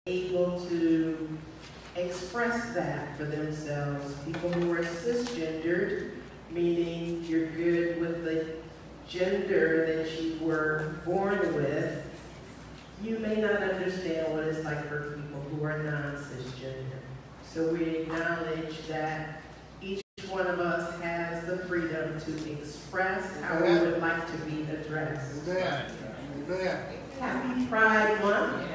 able to express that for themselves. People who are cisgendered, meaning you're good with the gender that you were born with, you may not understand what it's like for people who are non-cisgender. So we acknowledge that each one of us has the freedom to express how we would like to be addressed. Amen. Amen. Happy Pride Month.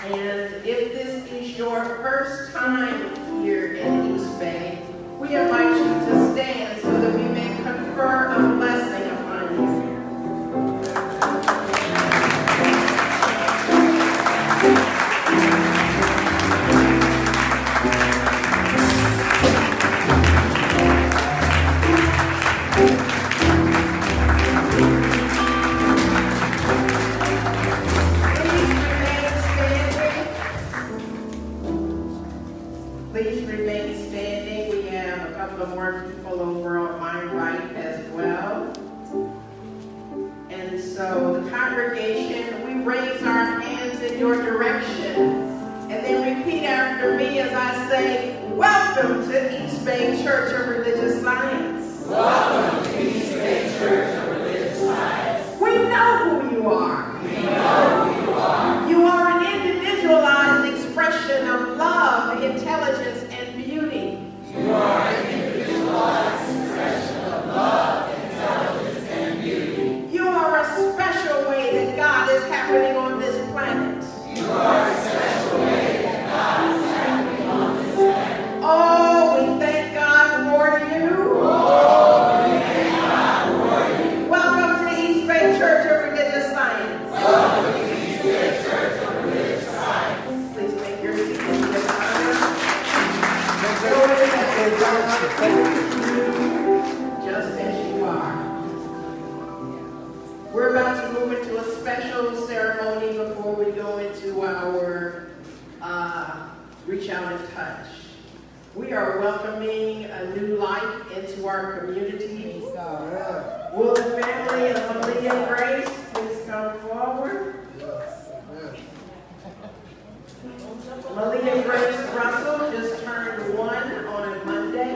And if this is your first time here in East Bay, we invite you to stand so that we may confer a blessing upon you. Please remain standing. We have a couple of more people over on my right as well. And so the congregation, we raise our hands in your direction. And then repeat after me as I say, welcome to East Bay Church of Religious Science. Welcome to East Bay Church of Religious Science. We know who you are. We know who you are. You are an individualized expression of love, intelligence, and beauty. You are an individualized expression of love, intelligence, and beauty. You are a special way that God is happening on this planet. You are a special way that God is happening on this planet. Oh, we thank God for you. Oh, we thank God for you. Welcome to East Bay Church of Religious Science. Welcome to East Bay Church of Religious Science. Please make your seat in the honor. Just as you are. We're about to move into a special ceremony before we go into our Reach Out and Touch. We are welcoming a new life into our community. Will the family of Malia Grace please come forward? Malia Grace Russell just turned 1 on a Monday.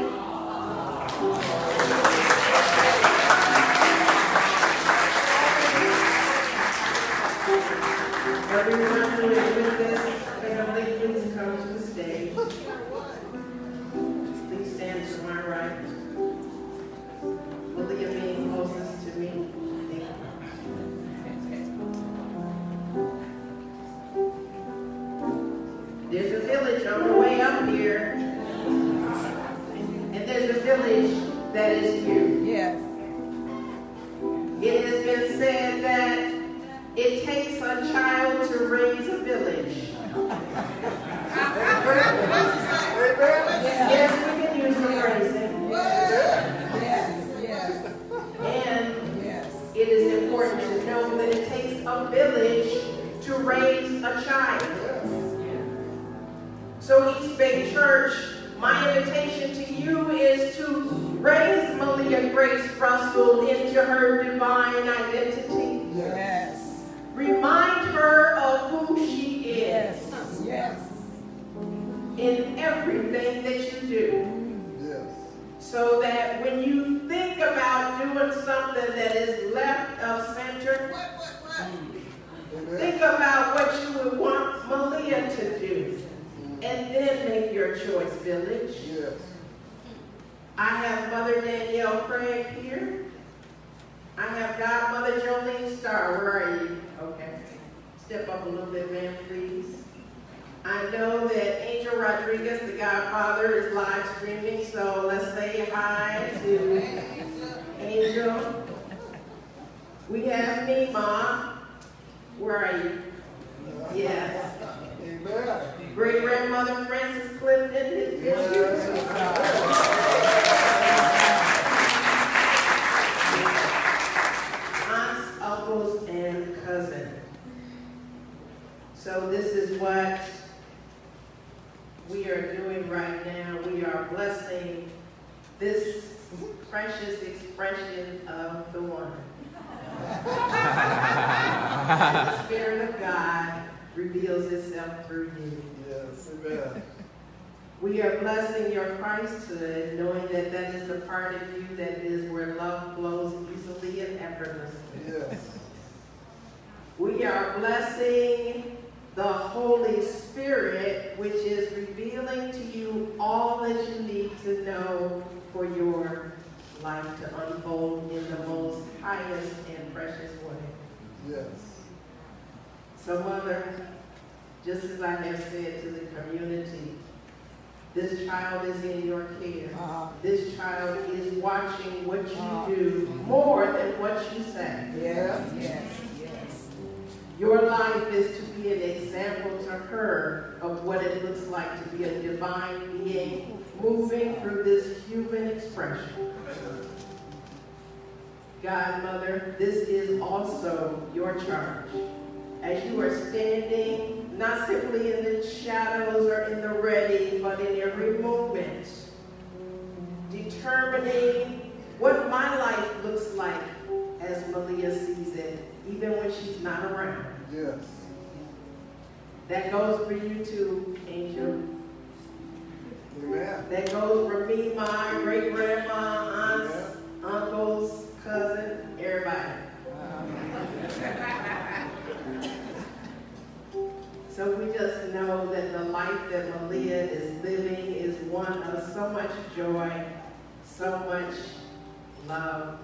Everyone who is with this family, please come to the stage. Please stand to my right. Malia being closest to me. Thank you. There's a village on the way up here, and there's a village that is you. Yes. It has been said that it takes a child to raise a village. Yes, we can use some raising. Yes. And Yes. it is important to know that it takes a village to raise a child. So East Bay Church, my invitation to you is to raise Malia Grace Russell into her divine identity. Yes. Remind her of who she is Yes. in everything that you do. So that when you think about doing something that is left of center, think about what you would want Malia to do. And then make your choice, village. Yes. I have Mother Danielle Craig here. I have Godmother Jolene Starr. Where are you? Okay. Step up a little bit, ma'am, please. I know that Angel Rodriguez, the Godfather, is live streaming, so let's say hi to Angel. We have me, Mom. Where are you? Yes. Amen. Great grandmother Frances Clifton is here. Aunts, uncles, and cousin. So this is what we are doing right now. We are blessing this precious expression of the one. The Spirit of God reveals itself through you. Yes, amen. We are blessing your Christhood, knowing that that is the part of you that is where love flows easily and effortlessly. Yes. We are blessing the Holy Spirit, which is revealing to you all that you need to know for your life to unfold in the most highest and precious way. Yes. So, Mother, just as I have said to the community, this child is in your care. This child is watching what you do more than what you say. Yes. Yes, yes. Your life is to be an example to her of what it looks like to be a divine being moving through this human expression. Godmother, this is also your charge. As you are standing, not simply in the shadows or in the ready, but in every moment, determining what my life looks like as Malia sees it, even when she's not around. Yes. That goes for you too, Angel. Amen. That goes for me, my great-grandma, aunts, uncles, cousin, everybody. So we just know that the life that Malia is living is one of so much joy, so much love,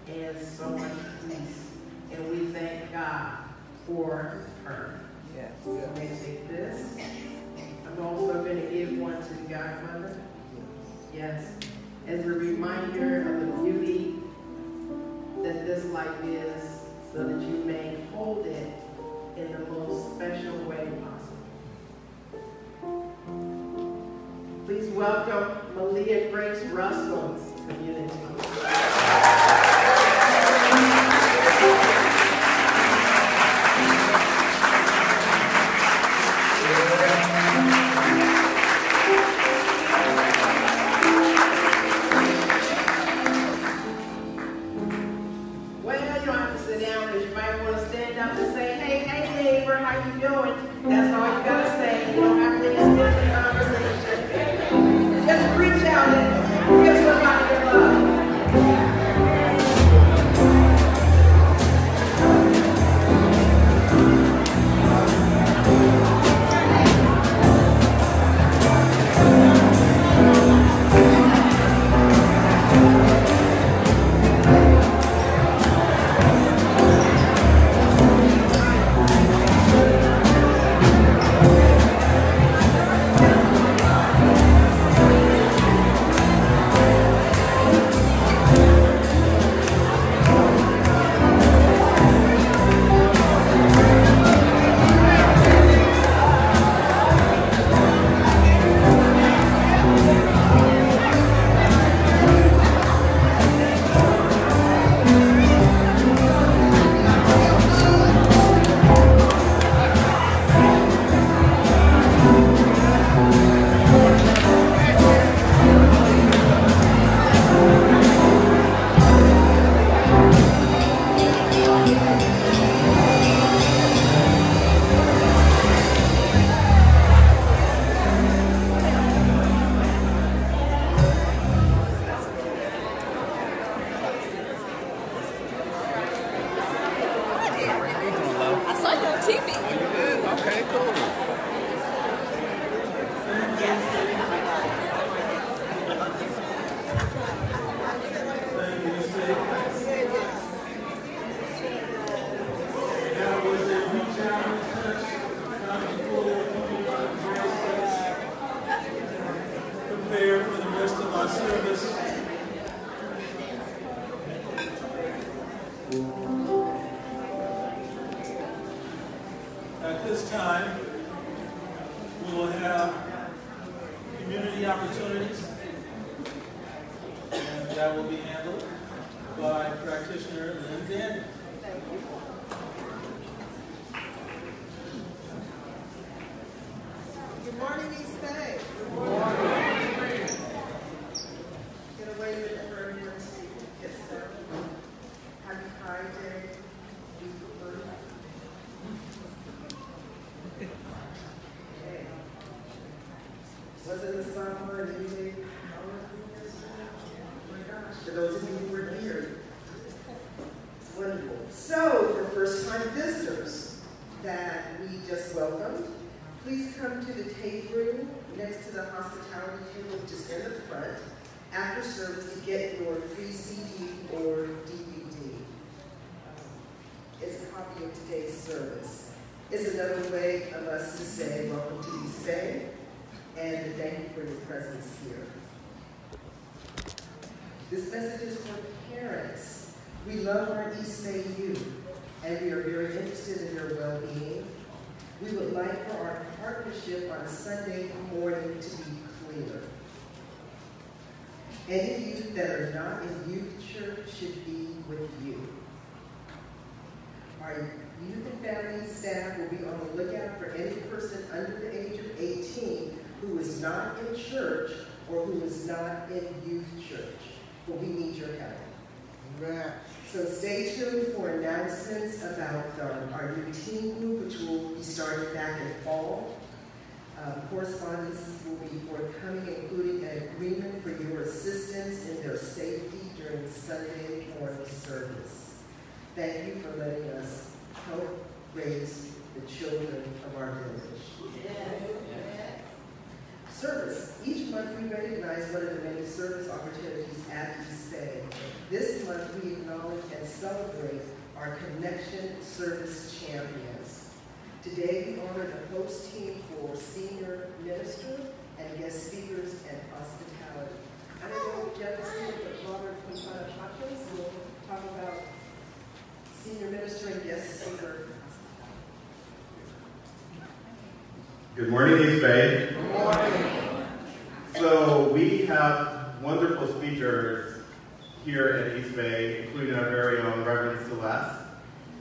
and so much peace. And we thank God for her. Yes. I'm going to take this. I'm also going to give one to the godmother. Yes. As a reminder of the beauty that this life is, so that you may hold it in the most special way possible. Please welcome Malia Grace Russell's community. That's all you gotta say. You don't have to extend the conversation. Just reach out and give somebody your love. At this time, we will have community opportunities, and that will be handled by practitioner Lynn Daniels. Good morning, East Bay. Good morning. Get away with it for a minute. Yes, sir. Happy Pride Day. that we just welcomed, please come to the tape room next to the hospitality table just in the front after service to get your free CD or DVD. It's a copy of today's service. It's another way of us to say welcome to East Bay and to thank you for your presence here. This message is for parents. We love our East Bay youth, and we are very interested in their well-being. We would like for our partnership on Sunday morning to be clear. Any youth that are not in youth church should be with you. Our youth and family staff will be on the lookout for any person under the age of 18 who is not in church or who is not in youth church. But we need your help. Amen. So stay tuned for announcements about our new teen group, which will be starting back in fall. Correspondence will be forthcoming, including an agreement for your assistance in their safety during Sunday morning service. Thank you for letting us help raise the children of our village. Service. Each month we recognize one of the many service opportunities at East Bay. This month we acknowledge and celebrate our Connection Service Champions. Today we honor the host team for senior minister and guest speakers and hospitality. I don't know if Jeff is here, but Robert Quintana-Hopkins will talk about senior minister and guest speaker. Good morning, East Bay. Good morning. So we have wonderful speakers here at East Bay, including our very own Reverend Celeste.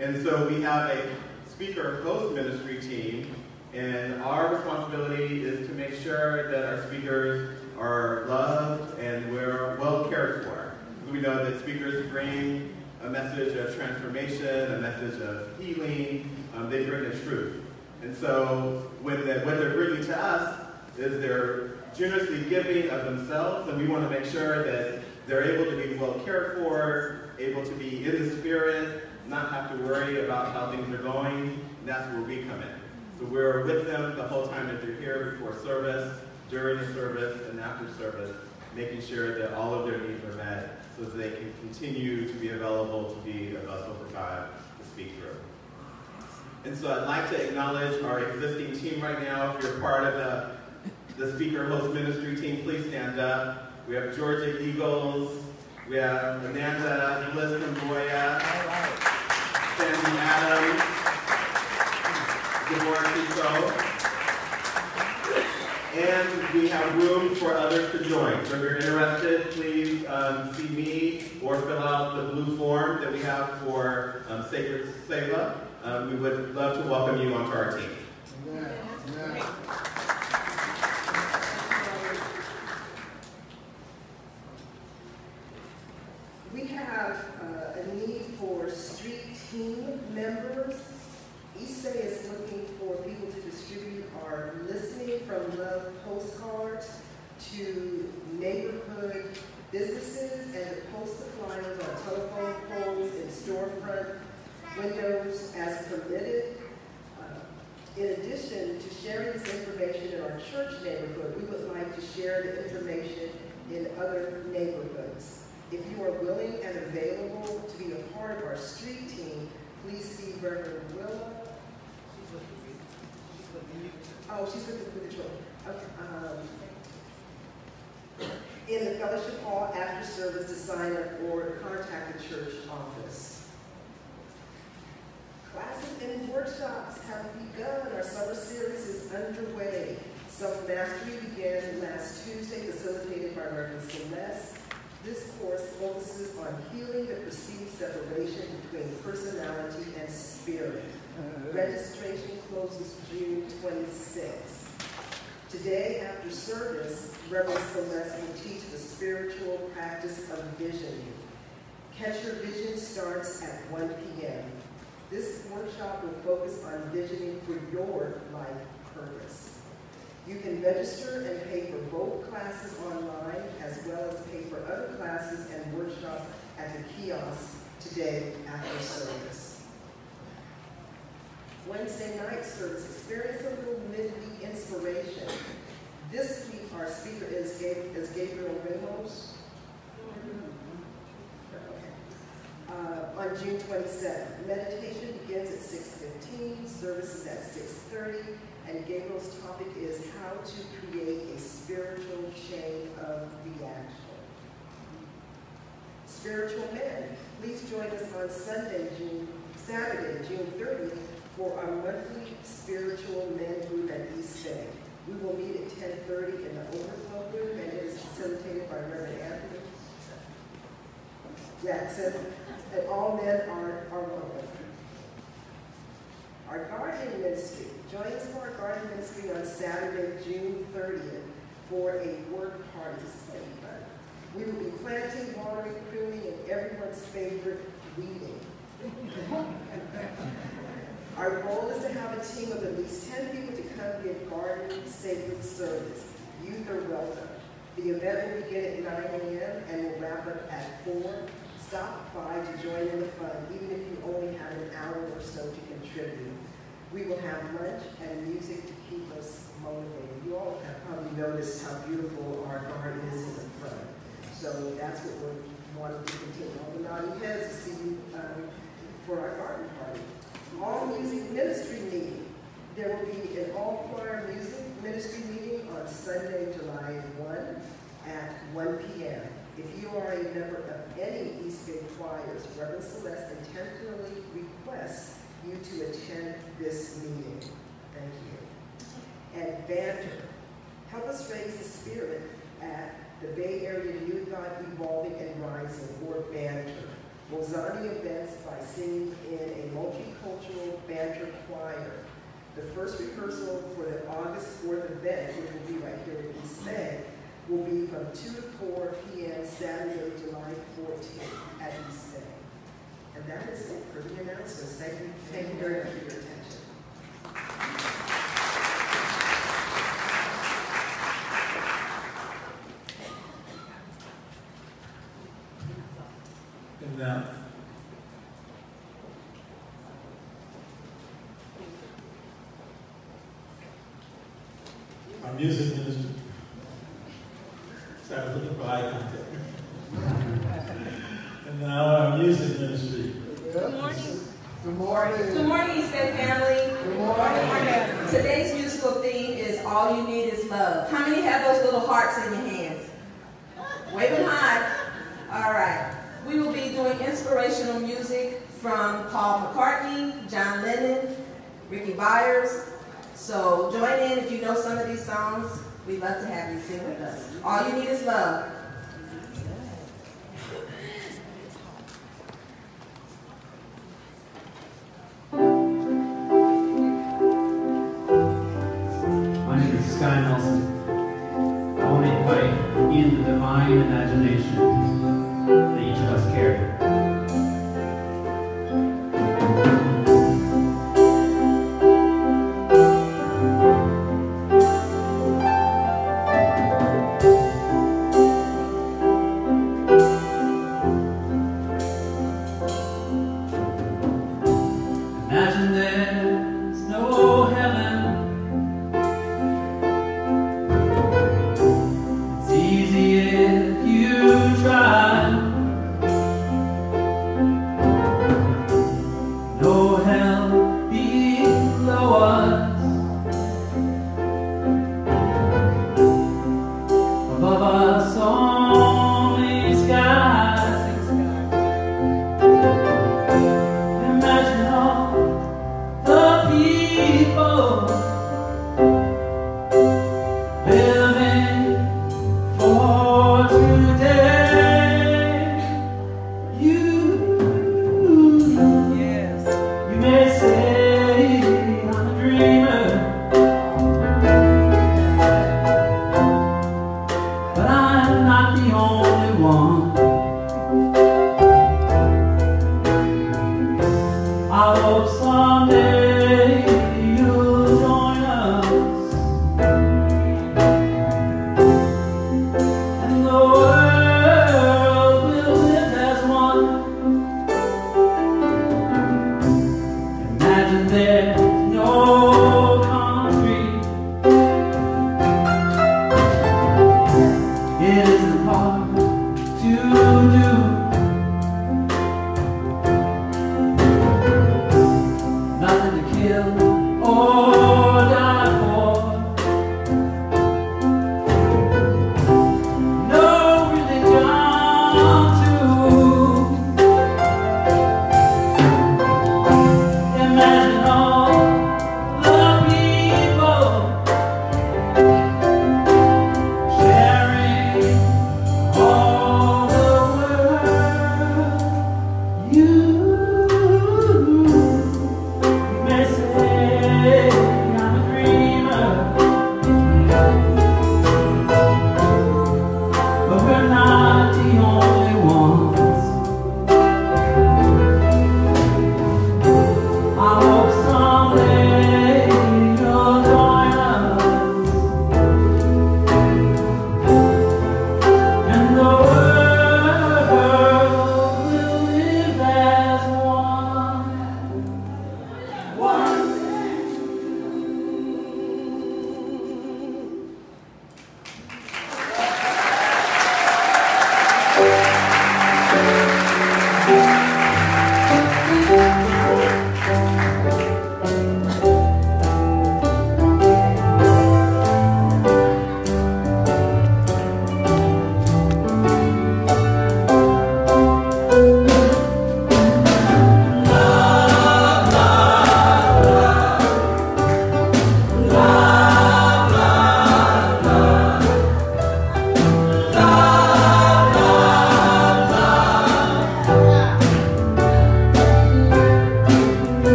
And so we have a speaker-host ministry team, and our responsibility is to make sure that our speakers are loved and we're well cared for. We know that speakers bring a message of transformation, a message of healing. They bring the truth. And so what they're bringing to us is they're generously giving of themselves, and we want to make sure that they're able to be well cared for, able to be in the spirit, not have to worry about how things are going, and that's where we come in. So we're with them the whole time that they're here, before service, during the service, and after service, making sure that all of their needs are met so that they can continue to be available to be a vessel for God to speak through. And so I'd like to acknowledge our existing team right now. If you're part of the speaker-host ministry team, please stand up. We have Georgia Eagles. We have Amanda Bliss-Camboya. Sandy Adams. Deborah Cusco. And we have room for others to join. So if you're interested, please see me or fill out the blue form that we have for Sacred Seva. We would love to welcome you onto our team. Amen. Amen. We have a need for street team members. East Bay is looking for people to distribute our Listening from Love postcards to neighborhood businesses and to post the flyers on telephone poles and storefront windows as permitted. In addition to sharing this information in our church neighborhood, we would like to share the information in other neighborhoods. If you are willing and available to be a part of our street team, please see Reverend Willa. She's with the children. Okay. In the fellowship hall after service to sign up or contact the church office. Classes and workshops have begun. Our summer series is underway. Self-mastery began last Tuesday, facilitated by Reverend Celeste. This course focuses on healing the perceived separation between personality and spirit. Registration closes June 26th. Today, after service, Reverend Celeste will teach the spiritual practice of visioning. Catch Your Vision starts at 1 p.m. This workshop will focus on visioning for your life purpose. You can register and pay for both classes online, as well as pay for other classes and workshops at the kiosk today after service. Wednesday night service, experience a little midweek inspiration. This week, our speaker is Gabriel Ramos. On June 27th. Meditation begins at 6:15, services at 6:30, and Gabriel's topic is how to create a spiritual chain of reaction. Spiritual men, please join us on Saturday, June 30th for our monthly spiritual men group at East Bay. We will meet at 10:30 in the overflow room, and it is facilitated by Reverend Anthony Jackson, and all men are welcome. Our gardening ministry. Join us for our gardening ministry on Saturday, June 30th for a work party display fun. We will be planting, watering, pruning, and everyone's favorite, weeding. Our goal is to have a team of at least 10 people to come give garden sacred service. Youth are welcome. The event will begin at 9 a.m. and will wrap up at 4. Stop by to join in the fun, even if you only have an hour or so to contribute. We will have lunch and music to keep us motivated. You all have probably noticed how beautiful our garden is in the front. So that's what we're wanting to continue. On the nodding heads to see you for our garden party. All music ministry meeting. There will be an all choir music ministry meeting on Sunday, July 1 at 1 p.m. If you are a member of any East Bay choirs, Reverend Celeste intentionally requests you to attend this meeting. Thank you. And banter. Help us raise the spirit at the Bay Area Youth God Evolving and Rising, or banter. Mozani events by singing in a multicultural banter choir. The first rehearsal for the August 4th event, which will be right here in East Bay, will be from 2 to 4 p.m. Saturday, July 14th at East Bay. And that is it for the announcements. Thank you very much for your attention. And now, our music ministry. So I was looking for eye contact. And now our music ministry. Good morning. Good morning. Good morning, East Bay family. Good morning. Today's musical theme is All You Need Is Love. How many have those little hearts in your hands? Wave them high. All right. We will be doing inspirational music from Paul McCartney, John Lennon, Ricky Byers. So join in if you know some of these songs. We'd love to have you sing with us. All You Need Is Love. My name is Sky Nelson. I want to invite in the divine imagination that each of us carry.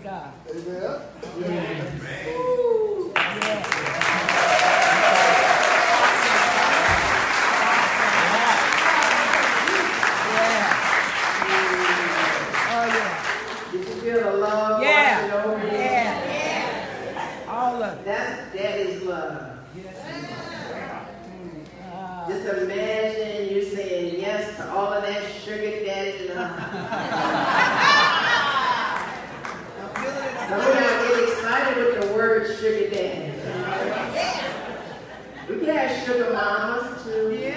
God. Amen. Yeah. Ooh, yeah. Oh, yeah. Did you feel the love? Yeah. washing over you? Yeah. All of it. That's daddy's love. Uh, Just imagine you saying yes to all of that sugar daddy love. Some of y'all get excited with the word sugar daddy. We can have sugar mamas too.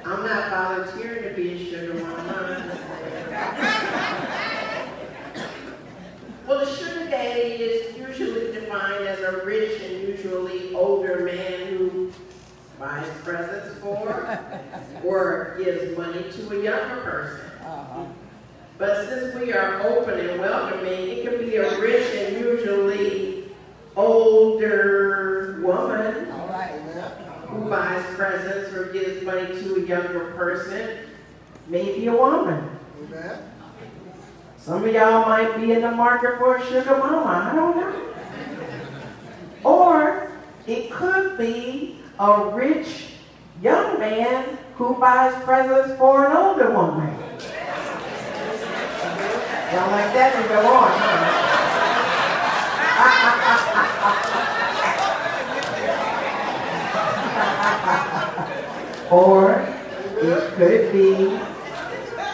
I'm not volunteering to be a sugar mama. Well, a sugar daddy is usually defined as a rich and usually older man who buys presents for or gives money to a younger person. But since we are open and welcoming, it can be a rich and usually older woman all right. who buys presents or gives money to a younger person, maybe a woman. Amen. Some of y'all might be in the market for a sugar mama, I don't know. Or it could be a rich young man who buys presents for an older woman. Y'all like that? We go on, huh? Or it could be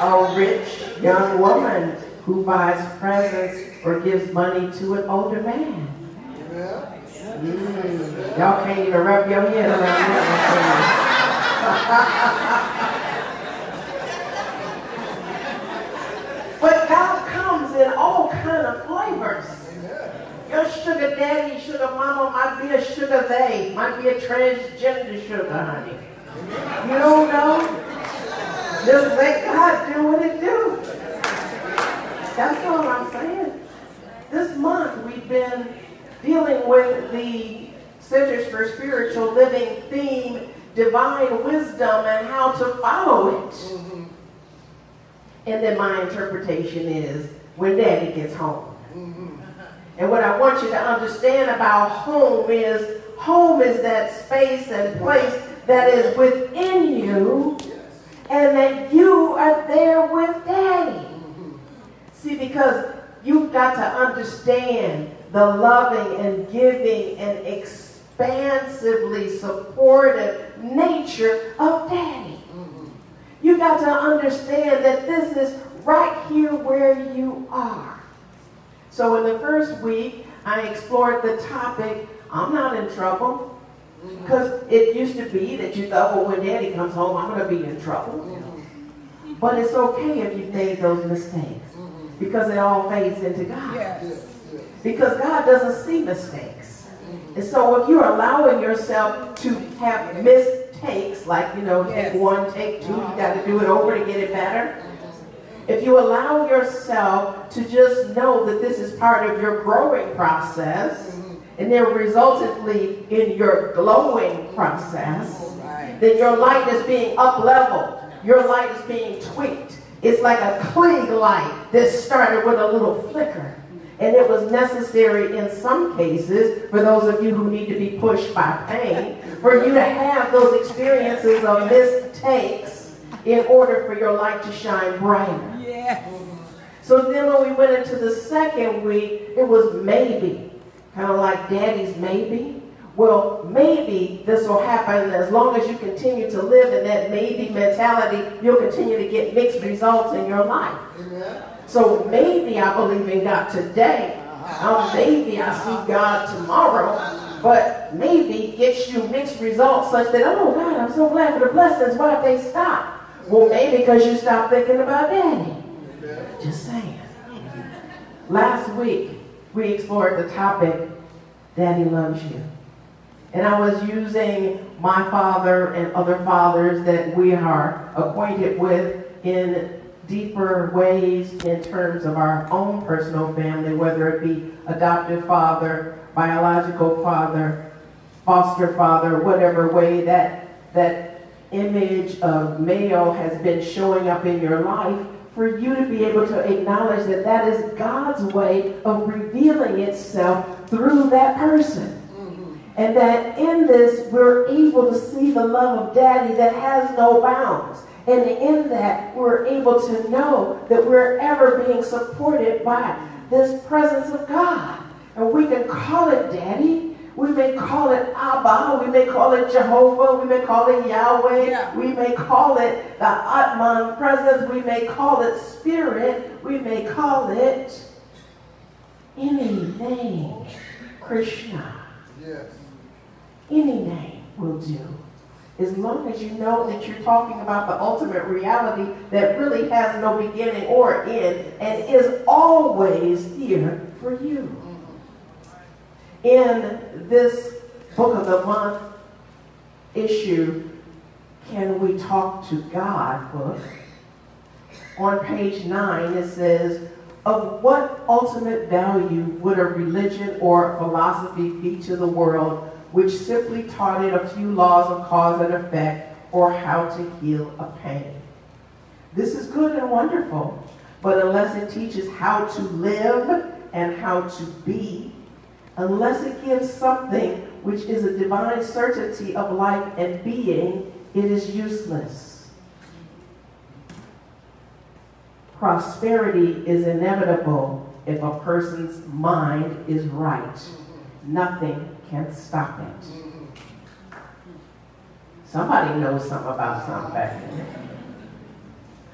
a rich young woman who buys presents or gives money to an older man. Y'all can't even wrap your head around that. But God comes in all kind of flavors. Your sugar daddy, sugar mama might be a sugar they, might be a transgender sugar honey. You don't know? Just let God do what it do. That's all I'm saying. This month we've been dealing with the Centers for Spiritual Living theme, divine wisdom and how to follow it. And then my interpretation is when daddy gets home. And what I want you to understand about home is that space and place that is within you and that you are there with daddy. See, because you've got to understand the loving and giving and expansively supportive nature of daddy. You got to understand that this is right here where you are. So in the first week, I explored the topic, I'm not in trouble. Because it used to be that you thought, well, when daddy comes home, I'm going to be in trouble. But it's okay if you've made those mistakes. Because it all fades into God. Yes. Because God doesn't see mistakes. And so if you're allowing yourself to have mistakes, like, Yes. take one, take two, you got to do it over to get it better. If you allow yourself to just know that this is part of your growing process, and then resultantly in your glowing process, then your light is being up-leveled. Your light is being tweaked. It's like a Klieg light that started with a little flicker. And it was necessary in some cases, for those of you who need to be pushed by pain, for you to have those experiences of mistakes in order for your light to shine brighter. Yes. So then when we went into the second week, it was maybe. Kind of like daddy's maybe. Well, maybe this will happen as long as you continue to live in that maybe mentality, you'll continue to get mixed results in your life. So maybe I believe in God today. Maybe I see God tomorrow. But maybe gets you mixed results such that, oh God, I'm so glad for the blessings. Why did they stop? Well, maybe because you stopped thinking about daddy. Just saying. Last week, we explored the topic, Daddy Loves You. And I was using my father and other fathers that we are acquainted with in deeper ways in terms of our own personal family, whether it be adoptive father, biological father, foster father, whatever way that image of male has been showing up in your life for you to be able to acknowledge that that is God's way of revealing itself through that person. And that in this, we're able to see the love of Daddy that has no bounds. And in that, we're able to know that we're ever being supported by this presence of God. And we can call it Daddy. We may call it Abba. We may call it Jehovah. We may call it Yahweh. Yeah. We may call it the Atman presence. We may call it Spirit. We may call it any name. Krishna. Yes. Any name will do. As long as you know that you're talking about the ultimate reality that really has no beginning or end and is always here for you. In this Book of the Month issue, Can We Talk to God book, on page 9 it says, of what ultimate value would a religion or philosophy be to the world which simply taught it a few laws of cause and effect or how to heal a pain? This is good and wonderful, but unless it teaches how to live and how to be, unless it gives something which is a divine certainty of life and being, it is useless. Prosperity is inevitable if a person's mind is right. Nothing can stop it. Somebody knows something about something back there.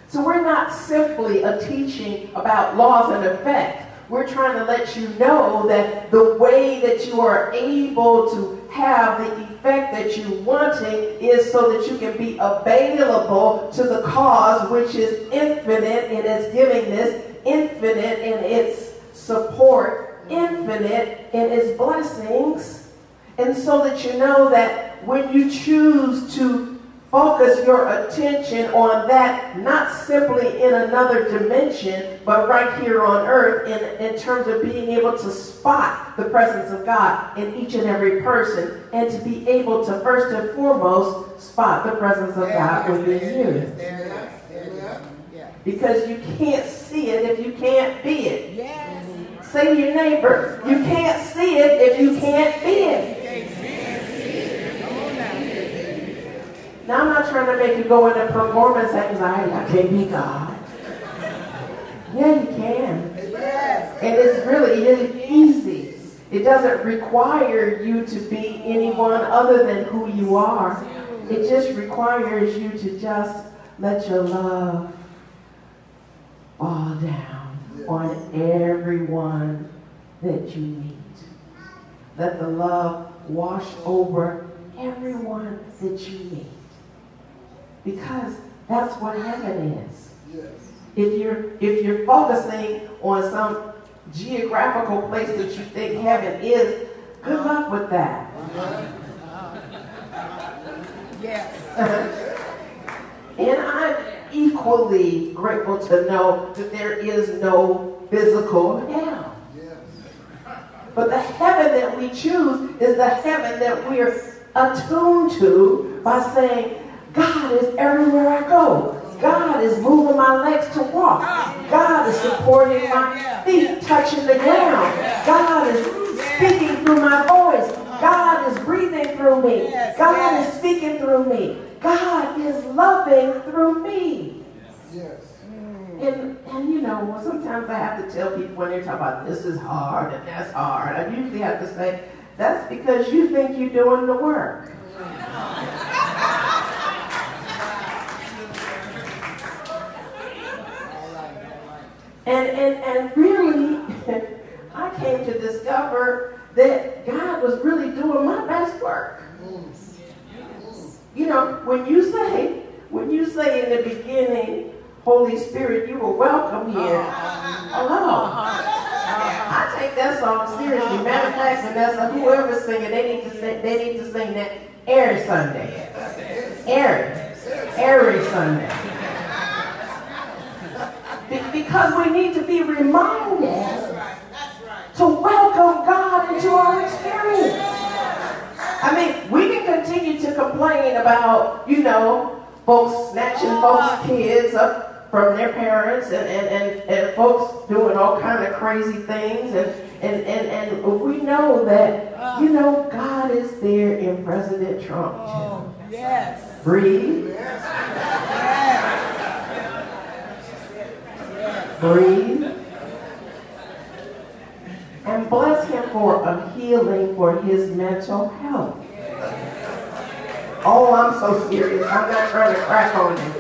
So we're not simply a teaching about laws and effect. We're trying to let you know that the way that you are able to have the effect that you're wanting is so that you can be available to the cause, which is infinite in its givingness, infinite in its support, infinite in its blessings. And so that you know that when you choose to focus your attention on that, not simply in another dimension, but right here on earth in terms of being able to spot the presence of God in each and every person and to be able to first and foremost spot the presence of God within you. Because you can't see it if you can't be it. Yes. Say to your neighbor, you can't see it if you can't be it. Now, I'm not trying to make you go into performance anxiety. I can't be God. Yeah, you can. Yes. And it's really easy. It doesn't require you to be anyone other than who you are. It just requires you to just let your love fall down on everyone that you meet. Let the love wash over everyone that you meet. Because that's what heaven is. Yes. If you're focusing on some geographical place that you think heaven is, good luck with that. Yes. And I'm equally grateful to know that there is no physical hell. Yes. But the heaven that we choose is the heaven that we're attuned to by saying, God is everywhere I go. God is moving my legs to walk. God is supporting my feet, touching the ground. God is speaking through my voice. God is breathing through me. God is speaking through me. God is loving through me. Yes. And you know, sometimes I have to tell people when they talk about this is hard and that's hard, I usually have to say, that's because you think you're doing the work. And really, I came to discover that God was really doing my best work. You know, when you say in the beginning, Holy Spirit, you were welcome here. Hello. I take that song seriously. Matter of fact, Vanessa, whoever's singing, they need to sing that every Sunday. Every Sunday. Because we need to be reminded to welcome God into our experience. I mean, we can continue to complain about, you know, folks snatching folks' kids up from their parents and folks doing all kind of crazy things. And we know that, you know, God is there in President Trump. Oh, yes. Breathe. Yes. Breathe. And bless him for a healing for his mental health. Oh, I'm so serious. I'm not trying to crack on you.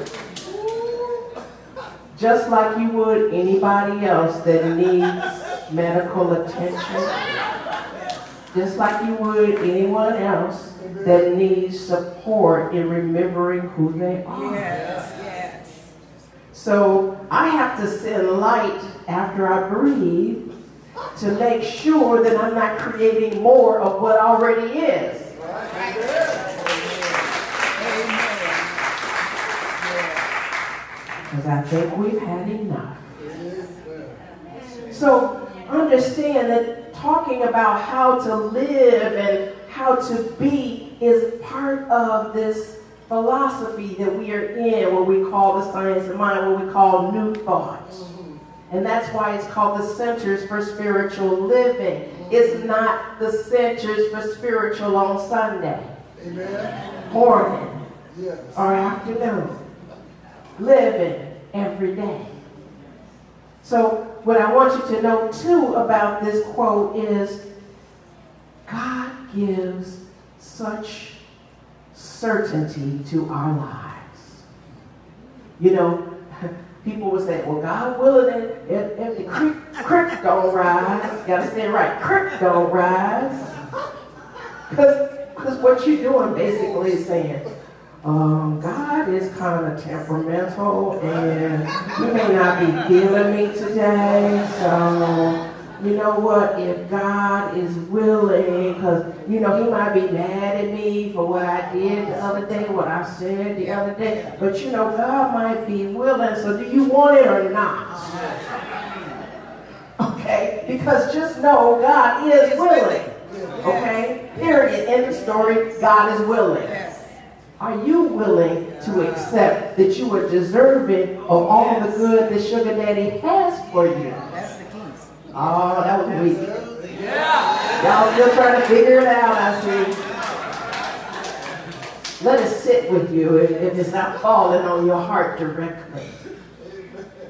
Just like you would anybody else that needs medical attention. Just like you would anyone else that needs support in remembering who they are. Yes, yes. So I have to send light after I breathe to make sure that I'm not creating more of what already is. Because I think we've had enough. So understand that talking about how to live and how to be is part of this philosophy that we are in, what we call the science of mind, what we call New Thought. And that's why it's called the Centers for Spiritual Living. It's not the Centers for Spiritual on Sunday. Amen. Morning. Yes. Or afternoon. Living every day. So what I want you to know too about this quote is God gives such certainty to our lives. You know, people would say, well, God willing, if the creek don't rise, you gotta say it right, creek don't rise. Because what you're doing basically is saying, God is kind of temperamental and he may not be feeling me today, so you know what, if God is willing, because you know he might be mad at me for what I did the other day, what I said the other day, but you know God might be willing, so do you want it or not? Okay, because just know God is willing. Okay, period, end of story, God is willing. Are you willing to accept that you are deserving of all the good that Sugar Daddy has for you? That's the keys. Oh, that was weak. Y'all still trying to figure it out, I see. Let it sit with you if it's not falling on your heart directly.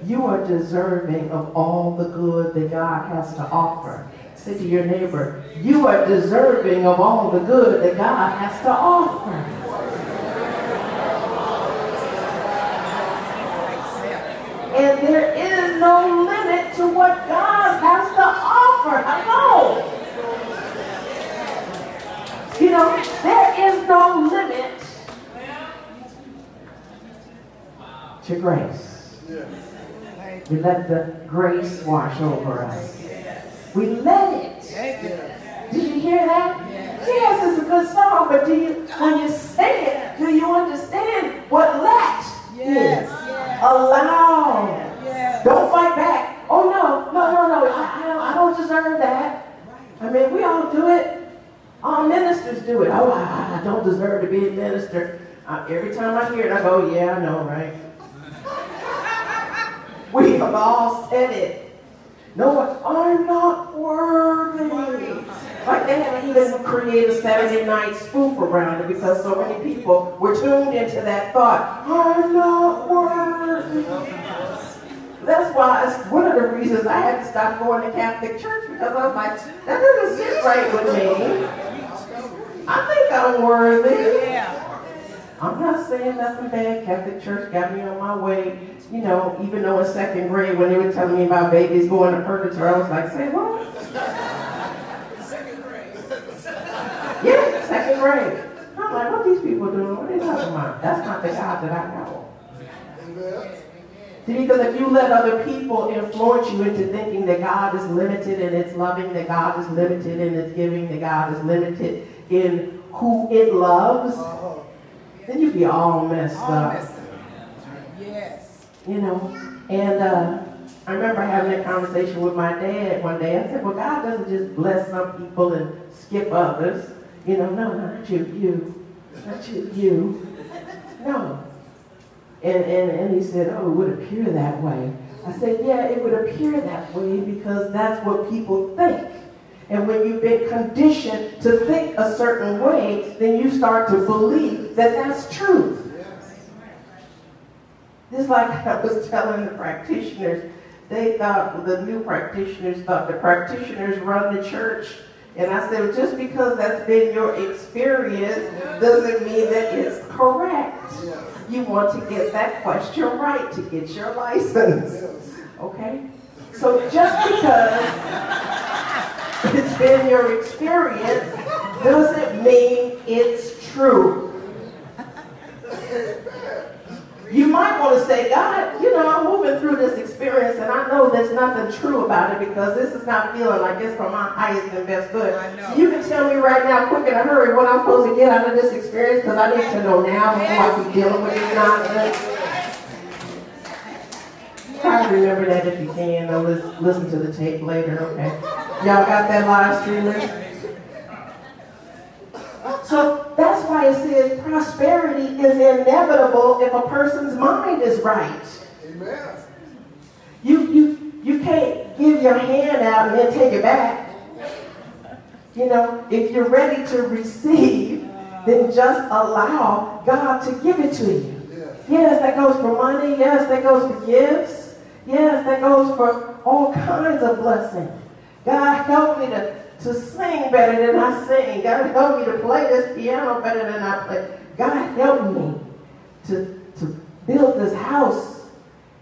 You are deserving of all the good that God has to offer. Say to your neighbor, you are deserving of all the good that God has to offer. And there is no limit to what God has to offer. Hello. You know, there is no limit to grace. We let the grace wash over us. We let it. Did you hear that? Yes, it's a good song, but when you say it, do you understand what let is? Allow. Don't fight back. Oh no. I don't deserve that. I mean, we all do it. All ministers do it. Oh, I don't deserve to be a minister. Every time I hear it, I go, yeah, I know, right? We have all said it. No, I'm not worthy. Like they haven't even created a Saturday night spoof around it because so many people were tuned into that thought. I'm not worthy. That's why it's one of the reasons I had to stop going to Catholic church, because I was like, that doesn't sit right with me. I think I'm worthy. I'm not saying nothing bad. Catholic church got me on my way. You know, even though in second grade when they were telling me about babies going to purgatory, I was like, say what? Second grade. Yeah, second grade. I'm like, what these people doing? What are they talking about? That's not the God that I know. See, because if you let other people influence you into thinking that God is limited in its loving, that God is limited in its giving, that God is limited in who it loves, then you'd be all messed up. Yes. You know, and I remember having that conversation with my dad one day. I said, well, God doesn't just bless some people and skip others. You know, no, not you, not you. No. And he said, oh, it would appear that way. I said, yeah, it would appear that way because that's what people think. And when you've been conditioned to think a certain way, then you start to believe that that's truth. Just like I was telling the practitioners, they thought, the new practitioners thought the practitioners run the church. And I said, just because that's been your experience doesn't mean that it's correct. You want to get that question right to get your license. Okay? So just because it's been your experience doesn't mean it's true. You might want to say, God, you know, I'm moving through this experience and I know there's nothing true about it because this is not feeling like it's for my highest and best good. So you can tell me right now, quick in a hurry, what I'm supposed to get out of this experience because I need to know now before I keep dealing with this nonsense. Try to remember that if you can. I'll listen to the tape later, okay? Y'all got that live streaming? So that's why it says prosperity is inevitable if a person's mind is right. Amen. You can't give your hand out and then take it back. You know, if you're ready to receive, then just allow God to give it to you. Yes, that goes for money. Yes, that goes for gifts. Yes, that goes for all kinds of blessings. God help me to sing better than I sing. God help me to play this piano better than I play. God help me to build this house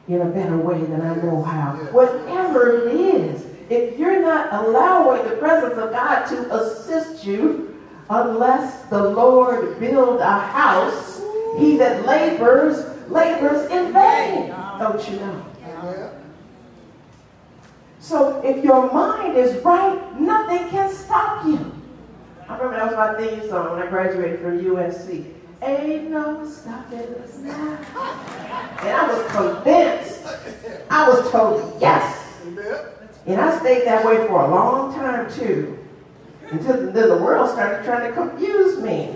in a better way than I know how. Whatever it is, if you're not allowing the presence of God to assist you, unless the Lord build a house, he that labors in vain. Don't you know? So if your mind is right, nothing can stop you. I remember that was my theme song when I graduated from USC. Ain't no stopping us now. And I was convinced. I was told yes. And I stayed that way for a long time too. Until then the world started trying to confuse me.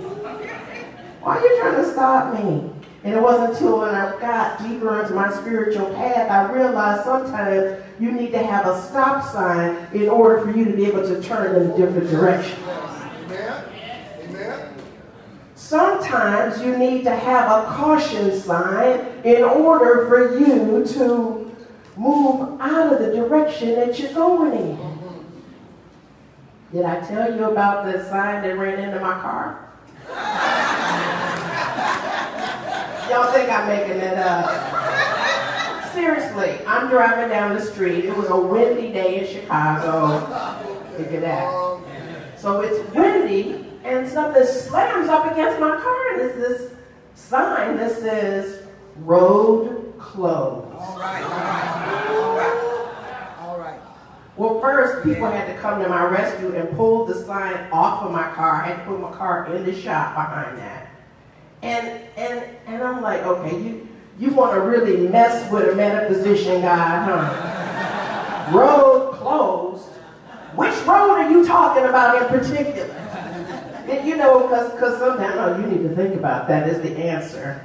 Why are you trying to stop me? And it wasn't until when I got deeper into my spiritual path, I realized sometimes you need to have a stop sign in order for you to be able to turn in a different direction. Amen. Sometimes you need to have a caution sign in order for you to move out of the direction that you're going in. Did I tell you about the sign that ran into my car? Y'all think I'm making it up. Seriously, I'm driving down the street. It was a windy day in Chicago. Look at that. So it's windy, and something slams up against my car, and it's this sign that says, road closed. All right. Well, first, people had to come to my rescue and pull the sign off of my car. I had to put my car in the shop behind that. And I'm like, okay, you want to really mess with a metaphysician guy, huh? Road closed. Which road are you talking about in particular? And you know, because sometimes, you need to think about that is the answer.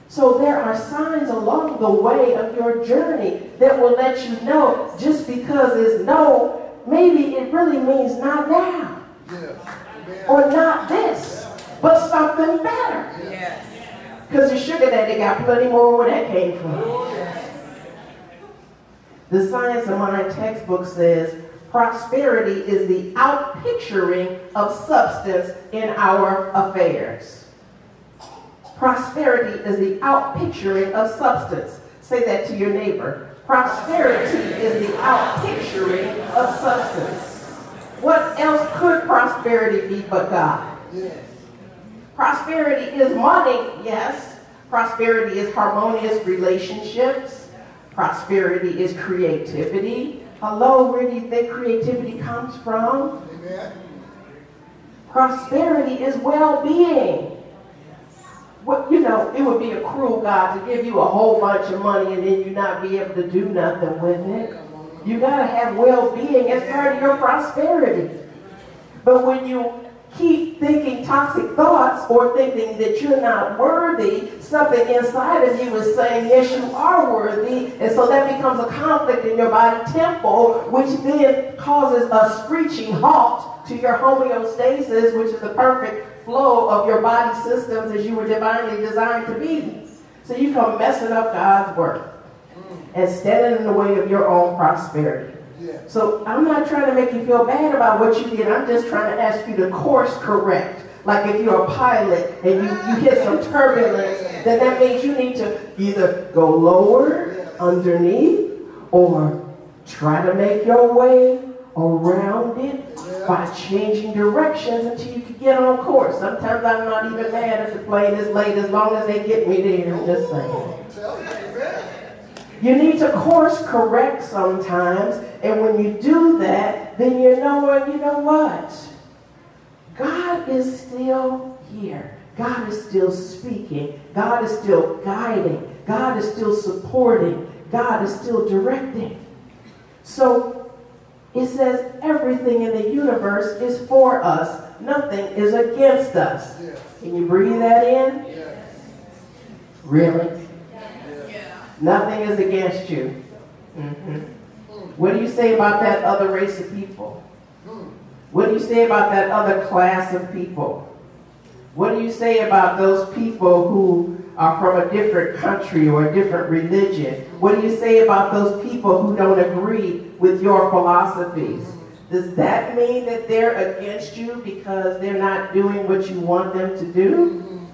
So there are signs along the way of your journey that will let you know just because it's no, maybe it really means not now. Or not this, but something better. Yes. Because the sugar daddy got plenty more where that came from. The Science of Mind textbook says prosperity is the outpicturing of substance in our affairs. Prosperity is the outpicturing of substance. Say that to your neighbor. Prosperity is the outpicturing of substance. What else could prosperity be but God? Yes. Prosperity is money, yes. Prosperity is harmonious relationships. Prosperity is creativity. Hello, where do you think creativity comes from? Amen. Prosperity is well-being. What, it would be a cruel God to give you a whole bunch of money and then you not be able to do nothing with it. You got to have well-being as part of your prosperity. But when you keep thinking toxic thoughts or thinking that you're not worthy, something inside of you is saying, yes, you are worthy. And so that becomes a conflict in your body temple, which then causes a screeching halt to your homeostasis, which is the perfect flow of your body systems as you were divinely designed to be. So you come messing up God's work and standing in the way of your own prosperity. So I'm not trying to make you feel bad about what you did. I'm just trying to ask you to course correct. Like if you're a pilot and you hit some turbulence, then that means you need to either go lower, underneath, or try to make your way around it by changing directions until you can get on course. Sometimes I'm not even mad if the plane is late as long as they get me there. I'm just saying. You need to course correct sometimes, and when you do that, then you know what? God is still here. God is still speaking. God is still guiding. God is still supporting. God is still directing. So it says everything in the universe is for us. Nothing is against us. Can you breathe that in? Really? Nothing is against you. Mm-hmm. What do you say about that other race of people? What do you say about that other class of people? What do you say about those people who are from a different country or a different religion? What do you say about those people who don't agree with your philosophies? Does that mean that they're against you because they're not doing what you want them to do?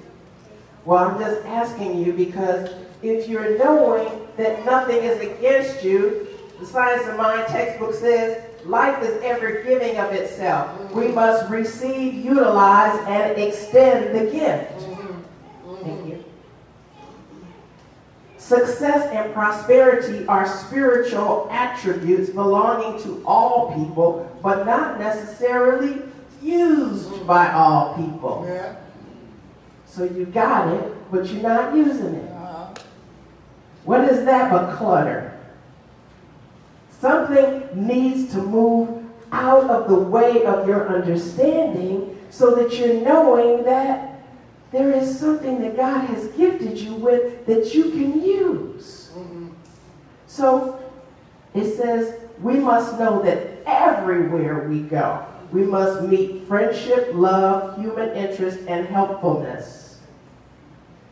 Well, I'm just asking you because if you're knowing that nothing is against you, the Science of Mind textbook says life is ever giving of itself. We must receive, utilize, and extend the gift. Thank you. Success and prosperity are spiritual attributes belonging to all people, but not necessarily used by all people. So you got it, but you're not using it. What is that but clutter? Something needs to move out of the way of your understanding so that you're knowing that there is something that God has gifted you with that you can use. So it says we must know that everywhere we go, we must meet friendship, love, human interest, and helpfulness.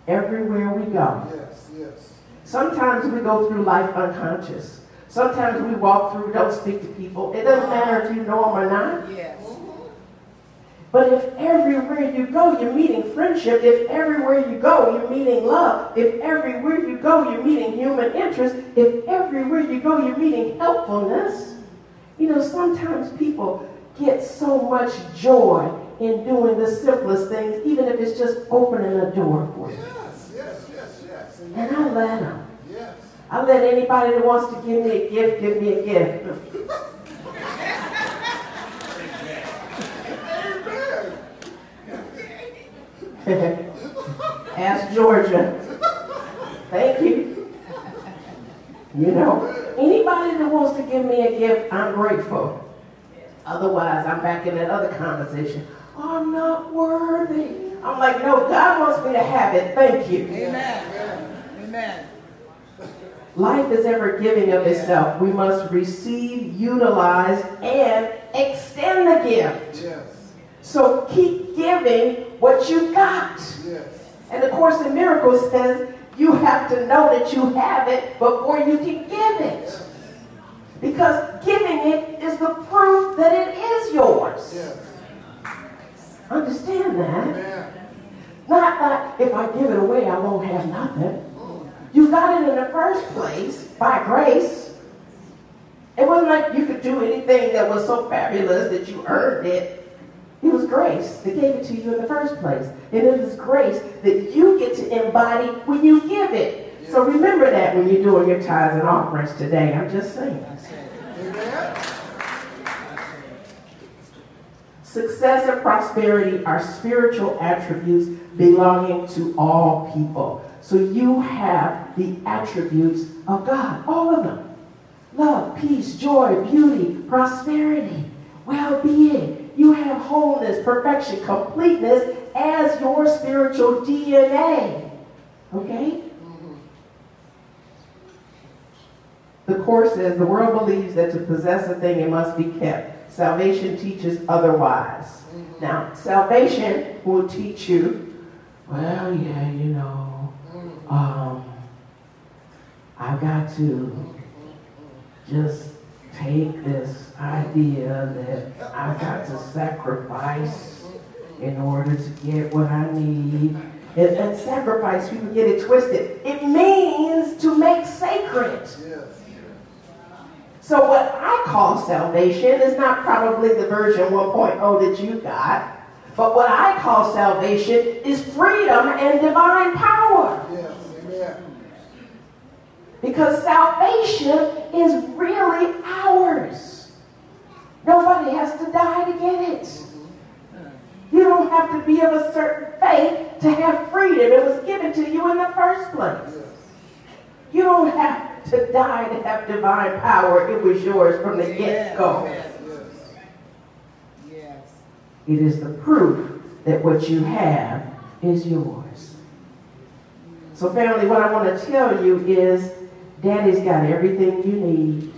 Everywhere we go. Sometimes we go through life unconscious. Sometimes we walk through, don't speak to people. It doesn't matter if you know them or not. But if everywhere you go, you're meeting friendship, if everywhere you go, you're meeting love, if everywhere you go, you're meeting human interest, if everywhere you go, you're meeting helpfulness, sometimes people get so much joy in doing the simplest things, even if it's just opening a door for you. And I let them. I let anybody that wants to give me a gift, give me a gift. Ask Georgia. Thank you. Anybody that wants to give me a gift, I'm grateful. Otherwise, I'm back in that other conversation. I'm not worthy. I'm like, no, God wants me to have it. Thank you. Amen. Amen. Life is ever giving of itself. We must receive, utilize, and extend the gift. So keep giving what you got. And the Course in Miracles says you have to know that you have it before you can give it. Because giving it is the proof that it is yours. Understand that? Not that if I give it away, I won't have nothing. You got it in the first place by grace. It wasn't like you could do anything that was so fabulous that you earned it. It was grace that gave it to you in the first place. And it is grace that you get to embody when you give it. So remember that when you're doing your tithes and offerings today. I'm just saying. Success and prosperity are spiritual attributes belonging to all people. So you have the attributes of God, all of them. Love, peace, joy, beauty, prosperity, well-being, You have wholeness, perfection, completeness as your spiritual DNA. Okay? The Course says the world believes that to possess a thing it must be kept. Salvation teaches otherwise. Now, salvation will teach you, well, yeah, you know, I've got to just take this idea that I've got to sacrifice in order to get what I need. And sacrifice, people get it twisted. It means to make sacred. So what I call salvation is not probably the version 1.0 that you got, but what I call salvation is freedom and divine power. Yes, amen. Because salvation is really ours. Nobody has to die to get it. You don't have to be of a certain faith to have freedom. It was given to you in the first place. You don't have to die to have divine power. It was yours from the get-go. Yes. It is the proof that what you have is yours. So family, what I want to tell you is Daddy's got everything you need.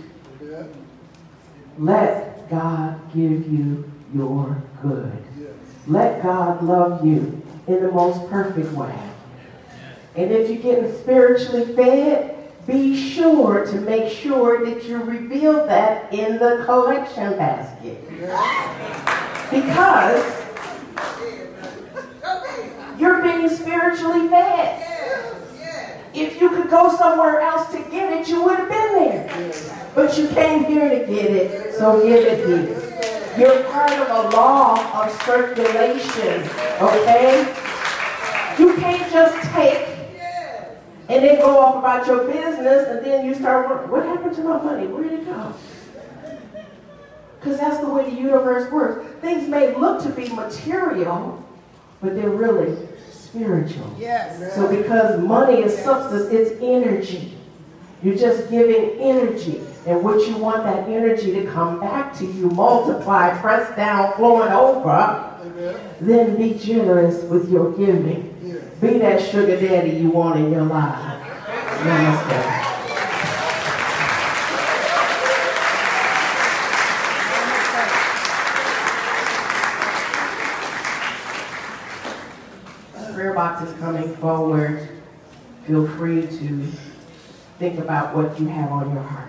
Let God give you your good. Let God love you in the most perfect way. And if you're getting spiritually fed, be sure to make sure that you reveal that in the collection basket. Because you're being spiritually fed. If you could go somewhere else to get it, you would have been there. But you came here to get it, so give it here. You're part of a law of circulation, okay? You can't just take and then go off about your business, and then you start wondering, what happened to my money? Where did it go? Because that's the way the universe works. Things may look to be material, but they're really spiritual. Yes. So because money is substance, it's energy. You're just giving energy. And what you want that energy to come back to you, multiply, press down, flowing over, then be generous with your giving. Be that sugar daddy you want in your life. Namaste. Prayer box is coming forward. Feel free to think about what you have on your heart.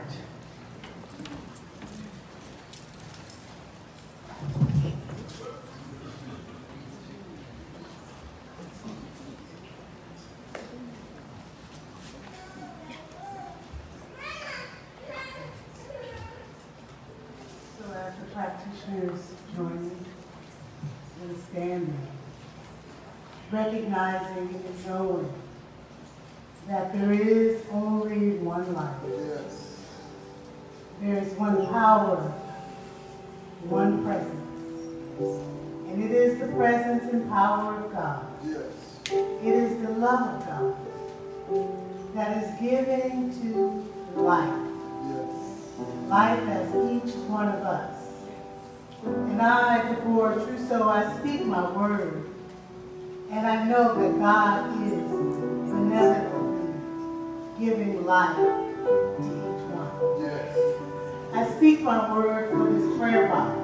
As the practitioners join me in standing, recognizing and knowing that there is only one life. There is one power, one presence. And it is the presence and power of God. It is the love of God that is given to life. Life as each one of us. And I, Deborah Trousseau, I speak my word. And I know that God is benevolently giving life to each one. I speak my word for this prayer box.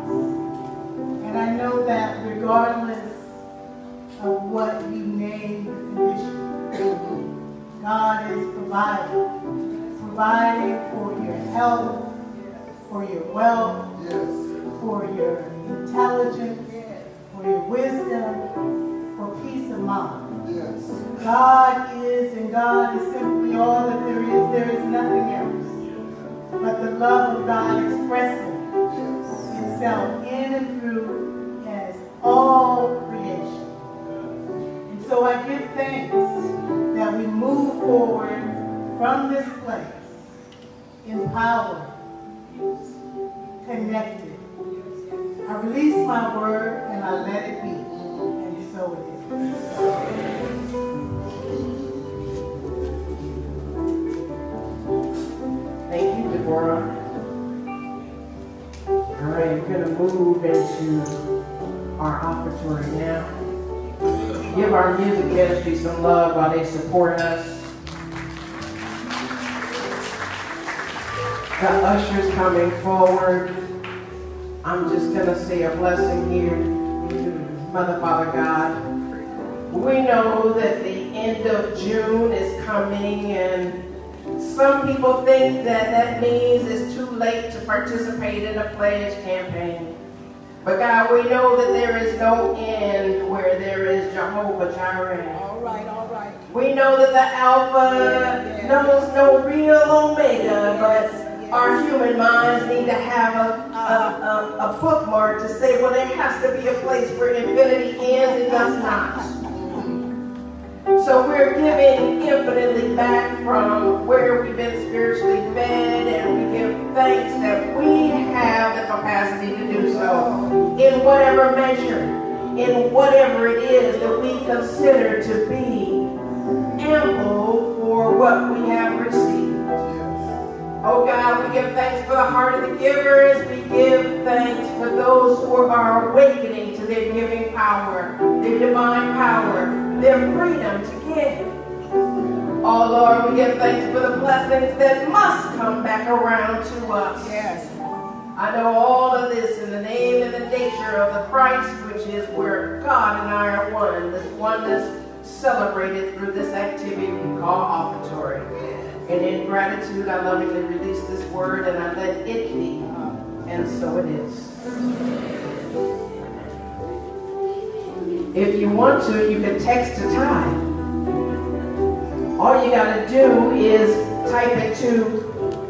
And I know that regardless of what you name the condition, God is providing. Providing for your health, for your wealth, for your intelligence, for your wisdom, for peace of mind. God is, and God is simply all that there is. There is nothing else but the love of God expressing itself in and through as all creation. And so I give thanks that we move forward from this place empowered, connected. I release my word and I let it be. And so it is. Thank you, Deborah. All right, we're going to move into our offertory now. Give our music ministry some love while they support us. The ushers coming forward. I'm just going to say a blessing here. Mother, Father God, we know that the end of June is coming, and some people think that that means it's too late to participate in a pledge campaign. But God, we know that there is no end where there is Jehovah Jireh. All right, all right. We know that the Alpha knows no real Omega, but our human minds need to have a bookmark to say, well, there has to be a place where infinity ends and does not. So we're giving infinitely back from where we've been spiritually fed, and we give thanks that we have the capacity to do so in whatever measure, in whatever it is that we consider to be ample for what we have received. Oh God, we give thanks for the heart of the givers. We give thanks for those who are awakening to their giving power, their divine power, their freedom to give. Oh Lord, we give thanks for the blessings that must come back around to us. Yes. I know all of this in the name and the nature of the Christ, which is where God and I are one. This oneness celebrated through this activity we call offertory. And in gratitude, I lovingly release this word, and I let it be. And so it is. If you want to, you can text to tithe. All you got to do is type it to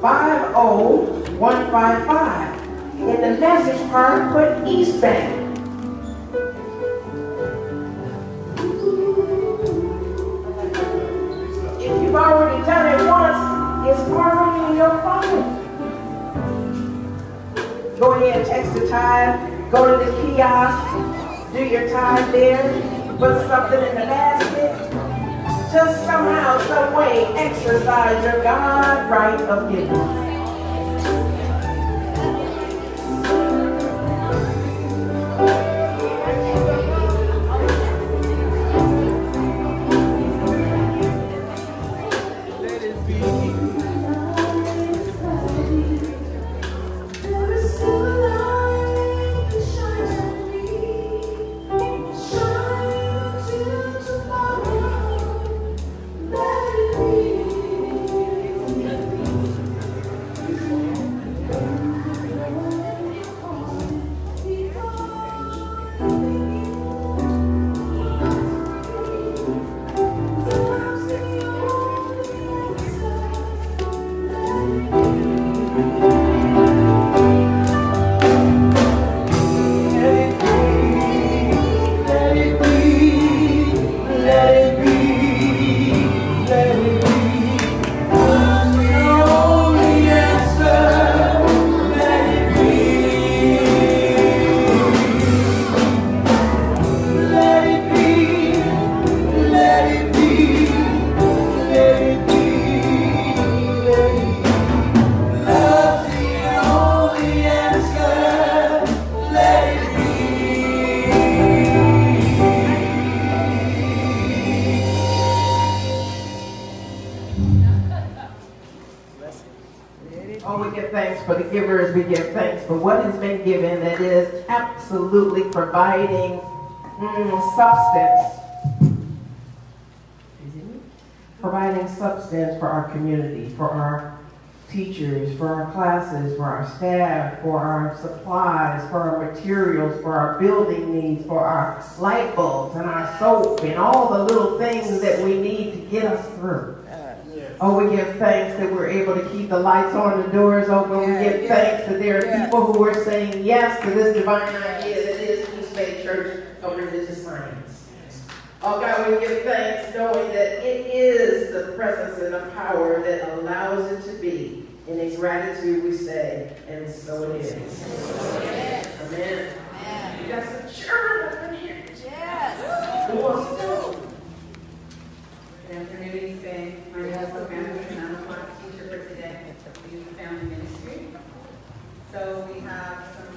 50155. In the message part, put East Bank. If you've already done it once, it's already in your phone. Go ahead, text the tithe, go to the kiosk, do your tithe there, put something in the basket. Just somehow, some way, exercise your God right of giving. We give thanks for what has been given that is absolutely providing substance. Providing substance for our community, for our teachers, for our classes, for our staff, for our supplies, for our materials, for our building needs, for our light bulbs and our soap and all the little things that we need to get us through. Oh, we give thanks that we're able to keep the lights on, the doors open. We give thanks that there are people who are saying yes to this divine idea that is East Bay Church of Religious Science. Oh God, we give thanks knowing that it is the presence and the power that allows it to be. And in gratitude we say, and so it is. Amen. Amen. You got some children up in here. Yes. Who wants to go? Good afternoon, East Bay. My name is Elsa Anderson. I'm a class teacher for today at the Youth and Family Ministry. So we have some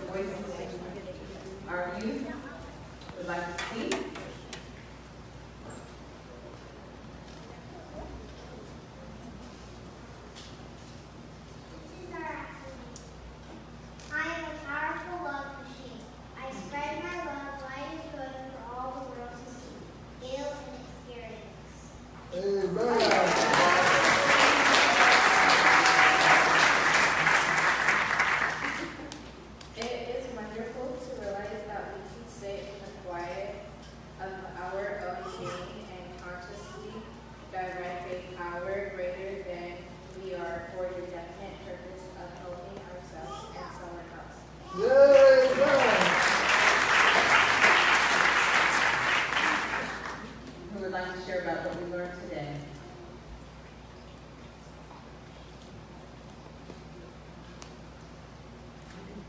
youth would like to speak? I am a powerful love machine. I spread my love wide and good for all the world to see, feel, and experience. It is wonderful to realize that we can sit in the quiet of our own being and consciously direct a power greater than we are for the definite purpose of helping ourselves and someone else. Who would like to share about what we learned today?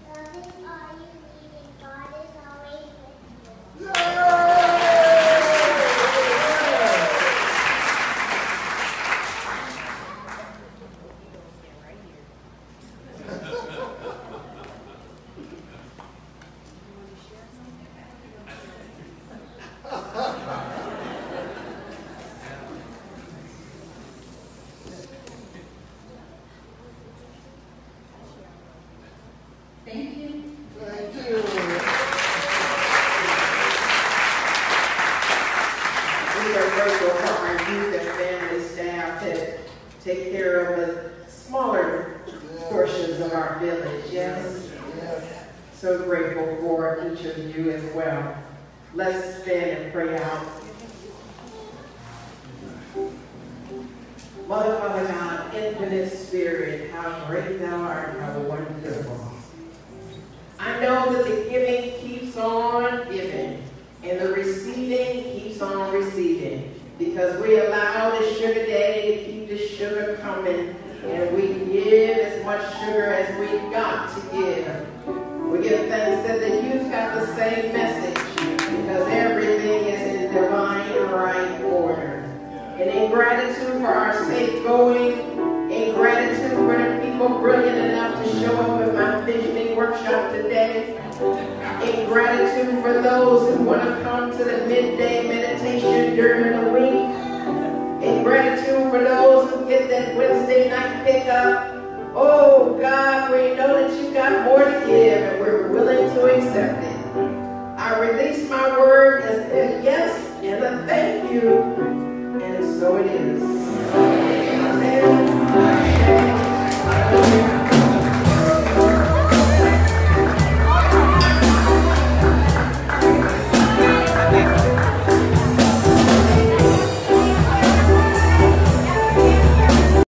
Loving all you need and God is always with you. Thank you. Thank you. We are grateful for our youth and family staff that take care of the smaller portions of our village, yes? So grateful for each of you as well. Let's stand and pray out. Mother, Father God, infinite Spirit, how great thou art, how wonderful. I know that the giving keeps on giving, and the receiving keeps on receiving, because we allow the sugar daddy to keep the sugar coming, and we give as much sugar as we've got to give. We give thanks that the youth have the same message, because everything is in divine right order. And in gratitude for our safe going, in gratitude for the people brilliant enough to show up at my visioning workshop today, in gratitude for those who want to come to the midday meditation during the week, in gratitude for those who get that Wednesday night pickup. Oh God, we know that you got more to give, and we're